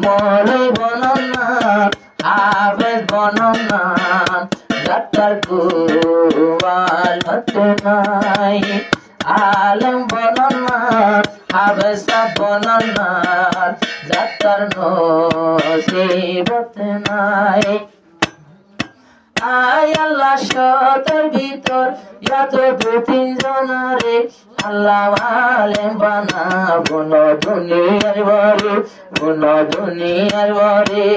মৌলই বননা হাফেজ বননা ডাক্তার কুয়াল হতে নাই আলেম বননা হাফেজ বননা ডাক্তার নসিবত নাই আয় আল্লাহ শতের ভিতর এত দু তিন জনারে আল্লাহ আলেম বানা কোনো দুনিয়ার বরে কোনো দুনিয়ার বরে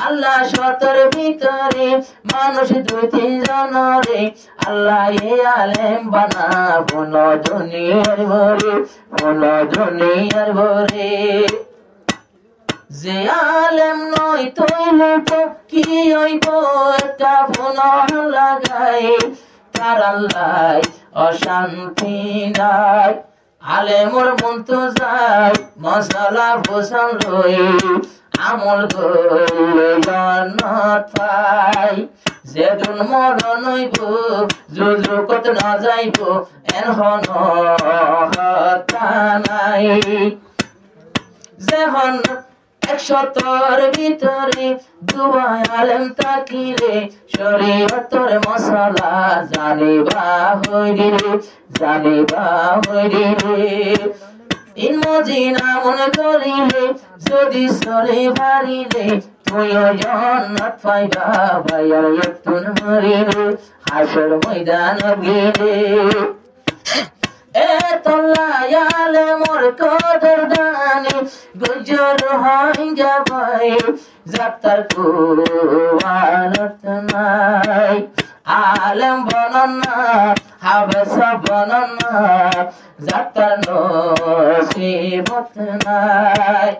আল্লাহ শতের ভিতরে মানুষ দু তিন জনারে আল্লাহ এ আলেম বানা কোনো দুনিয়ার বরে কোনো দুনিয়ার বরে যে আলেম নয় তৈলে তো কি হইব একটা পুনঃ লাগাই তার আল্লাহ অশান্তি নাই আলেমর মন তো যায় মশলা ভূষণ লই আমল করলে জান্নাত পাই যেদিন মরণ হইব যুযুকত না যাইব এনহন হত্যা নাই যেহন 100 ভিতরে দুয়াই আলেম তাকিলে শরীয়তের মশলা জানিবা হইরে ইন মজিনা মনে করিলে যদি সরে বাড়িলে তুইও জান্নাত পাইবা ভাইয়ার একটুন মরিলে হাসর ময়দান গেলে আলেমর কদর দানি গুজর হয় যাবাই যাত্রার কুয়ালত নাই আলেম বননা হাফেজ বননা যাত্রার নসিবত নাই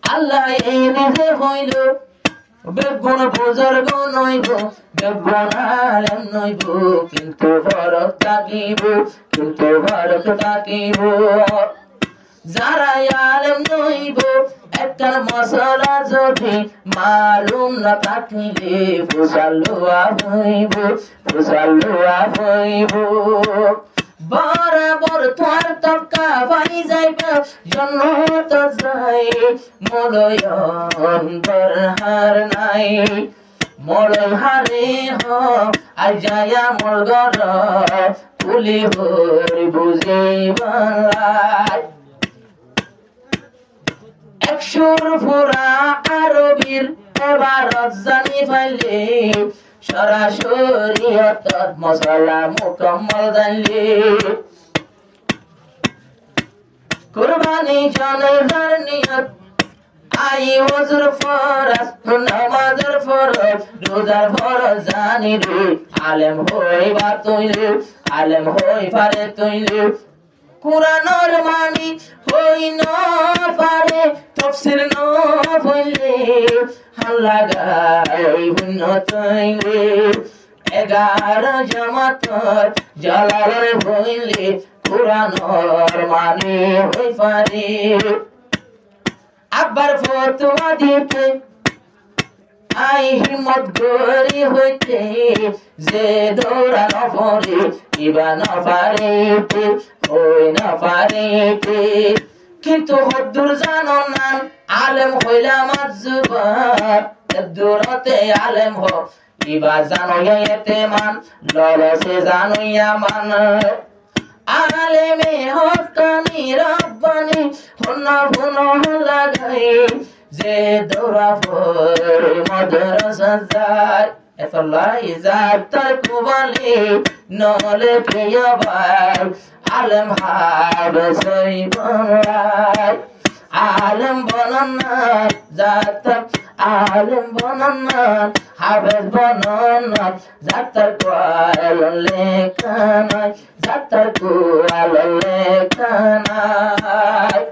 আল্লাহ এই নিজে হইল বেগুন বুজুর্গ নইব বেগুন আলেম নইব কিন্তু ফরক থাকিব যারা আলেম নইব একটা মশলা যদি মালুম না থাকিলে ফুসালুয়া হইব বরাবর তোর তকা পাই যাইবা জন্নত যাই মলয়ন হার নাই মলয় হারে হ আজায়া মলগর তুলি হরি বুঝে বাংলায় একশোর ফুরা আরবির এবার জানি পাইলে সরাসরি অর্থাৎ মশলা মুকম্মল জানলে কুরবানি জানার নিয়ত আই ওজর ফরজ নামাজের ফরজ রোজার ফরজ জানি রে আলেম হইবা তৈলে আলেম হই পারে তৈলে কুরআনের মানি হই না পারে তাফসীর না হইলে হাল্লা গাই হুন তৈলে 11 জামাতর জালালের হইলে কুরআনের মানি হই পারে আবার ফতোয়া দিতে আই হিম্মত গরি হইতে যে দৌড়া না পড়ে ইবা না পারিতে হই না পারিতে কিন্তু হদ্দুর জানো না আলেম হইলাম আজবার দূরতে আলেম হ ইবা জানো এতে মান ললসে জানো মান আলেমে হকানি রব্বানি হন্না ভুন লাগাই যে দৌড়া পড়ে মাদ্রাসা যায় এতলাই যাত্রার কুবালি নলে প্রিয় ভাই আলেম হাফেজ বাংলায় আলেম বননা যাত্রা আলেম বননা হাফেজ বননা যাত্রার কোয়াল লেখানায় যাত্রার কোয়াল লেখানায়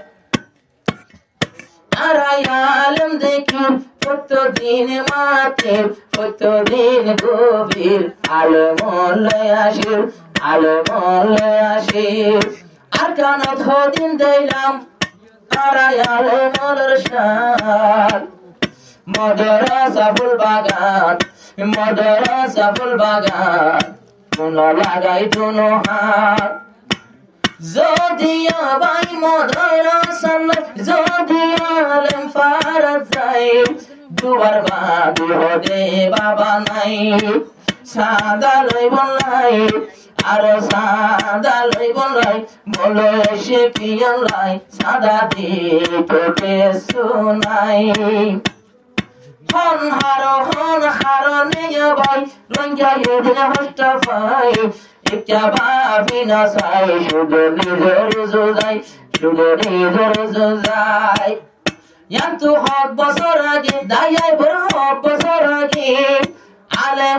আলেম দেখি প্রতিদিন মাঠে প্রতিদিন গভীর আলেমলে আসে আর কানত দিন দিলাম আলেমলের শান মাদ্রাসা ফুল বাগান কোন লাগাই দুনো হাত যদিও ভাই মদরসা যদি নাই দুবার বাদু হদে বাবা নাই সাদা লইব নাই আর সাদা লইব নাই বলো এসে পিয়ন লাই সাদা দিতে শুনাই হন হারো নিয়ে ভাই রঞ্জা এদিন হস্তা পাই একটা ভাবি না চাই শুধু নিজের জোজাই শুধু নিজের জোজাই কিন্তু হক বছর আগে দায়াই বড় হক বছর আগে আলে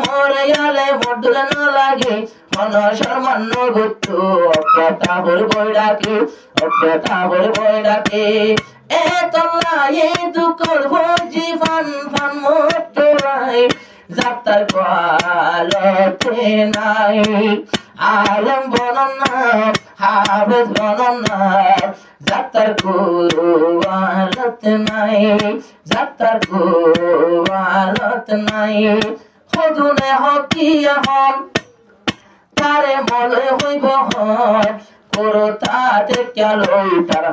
মডুলে না লাগে মন সম্মান গুত্তু অপ্রতা বই ডাকে এ তোমরা এ দুঃখর ভোজি ফান মোটরাই যাত্রার কোয়ালতে নাই আলম বননা হাফেজ বননা যাত্রার কোয়ালত নাই হদুনে হকিয়া হন তারে মলে হইব হন করতাতে ক্যালই তার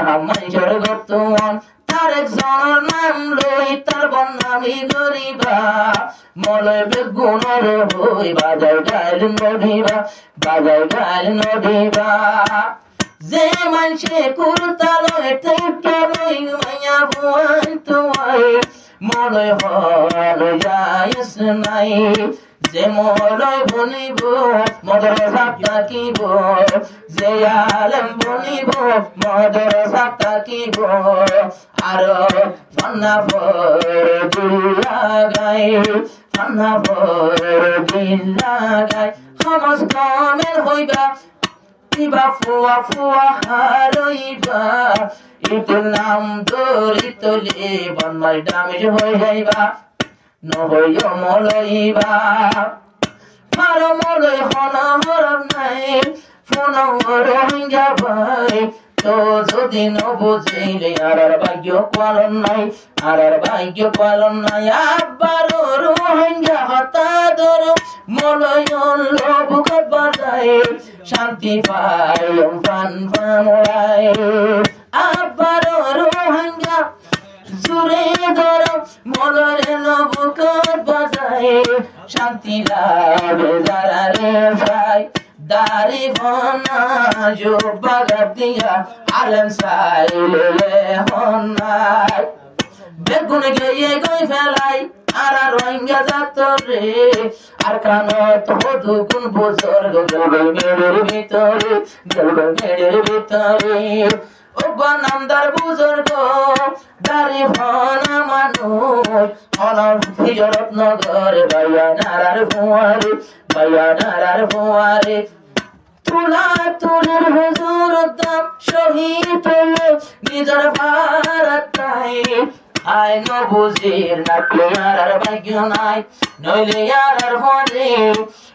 হামাই জরগতুন তার একজনের নাম লই তার বন্নামি গরিবা মলে বেগুনর হই বাজাই গাইল নদিবা যে মানসে কুরতালো এতে ক্যালই মাইয়া বুয়াই তুয়াই মলে হল যাইস নাই যে মলয় বনিব মদরসা তাকিব যে আলেম বনিব মদরসা তাকিব আর ফান্না দিল্লাগাই সমাজ কামেল হইবা কিবা ফুয়া হারইবা ইটোর নাম ধরি তলে বনমাই ডামিজ হয়ে যাইবা নহইও মলইবা মারো মলই হনহরম নাই ফনহর হিঙ্গা ভাই তো যদি নবুঝিলে আর ভাগ্য পালন নাই আব্বারো রোহিঙ্গা হতা ধরো মলয়ন লবুকত বাজায় শান্তি পাই ফান ফানলাই আব্বারো রোহিঙ্গা জুড়ে ধরো মলরে লবুকত বাজায় শান্তি লাভে যারা রে ভাই দারি বনা জুব্বা গাদিয়া আলম সাইলে হন্নাই বেগুন গিয়ে গই ফেলাই আর রোহিঙ্গা যাতরে আর কানত হদু কোন বুজুর্গ গলগল মেরের ভিতরে ও বানামদার বুজুর্গ দারি বনা মানুষ অনর হিজরত নগর ভাইয়া নারার ফুয়ারে তুলার হুজুর দাম শহীদ হলো নিজের ভারতাই আই নবুজির নাকলে আর ভাগ্য নাই নইলে আর হরে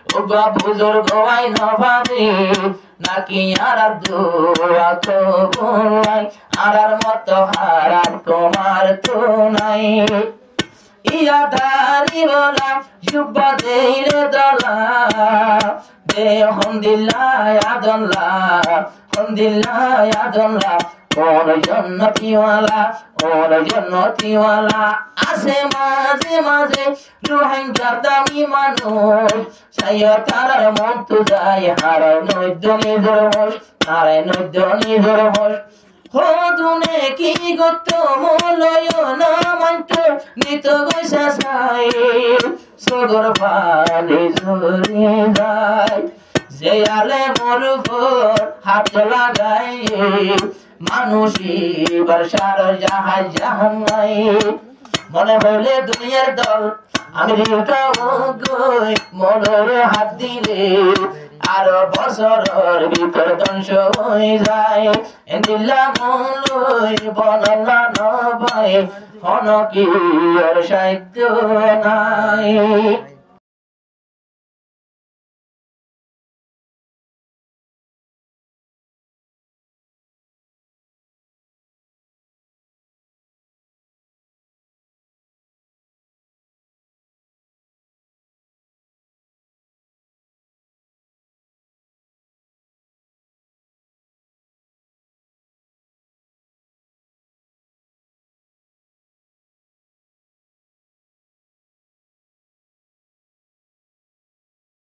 ও বুজুর্গ আই নভাবে নাকি আর দোয়া তো বলাই আর মত হারার তোমার তো নাই ইয়া দারি বলা জুব্বা দেইলে দলা দে হমদুলিল্লাহ আদল্লাহ ওর জন্নতিওয়ালা আসে মাঝে রোহিঙ্গা দামি মানুষ সাইয়া তারার মন তো যায় হারায় নৈদ্য নিজের হোস হদুনে কি গত মলয় না মান্ত নিত গৈসা সাই সগর পানি ঝরে যায় যে আলে মরুভর হাত লাগাই মানুষই বর্ষার জাহাজ মনে হইলে দুনিয়ার দল আমেরিকা গই মনের হাত দিলে আর বছরের ভিতর ধ্বংস হয়ে যায় দিল্লা মলই বনলা নবাই হন কি আর সাহিত্য নাই।